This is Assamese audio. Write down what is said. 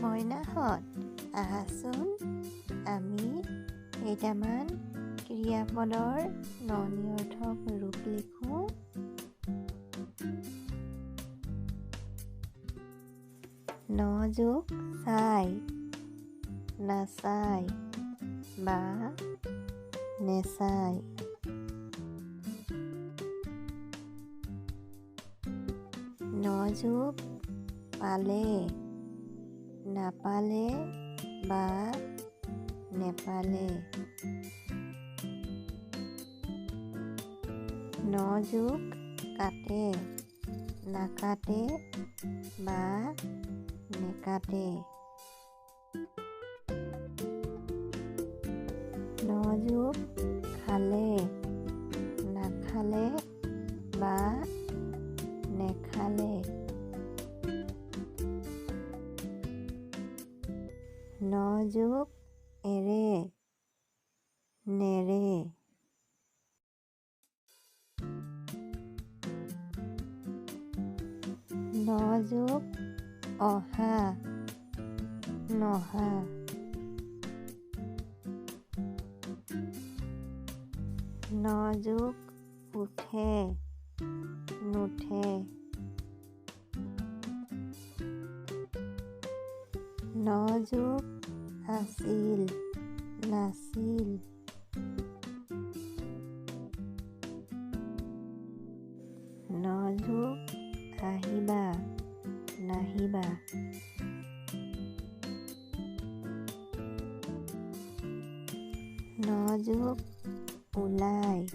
মইনাহঁত আহাচোন, আমি কেইটামান ক্ৰিয়াপদৰ ননিৰৰ্থক ৰূপ লিখোঁ। নযোগ চাই, নাচাই বা নেচাই। নযোগ পালে, নাপালে বা নেপালে। নযোগ কাটে, নাকাটে বা নেকাটে। নযোগ খালে, নাখালে বা নেখালে। নযোগ এৰে, নেৰে। নযোগ অহা, নহা। নযোগ উঠে, নুঠে। নযোগ আছিল, নাছিল। নযোগ আহিবা, নাহিবা। নযোগ ওলাই,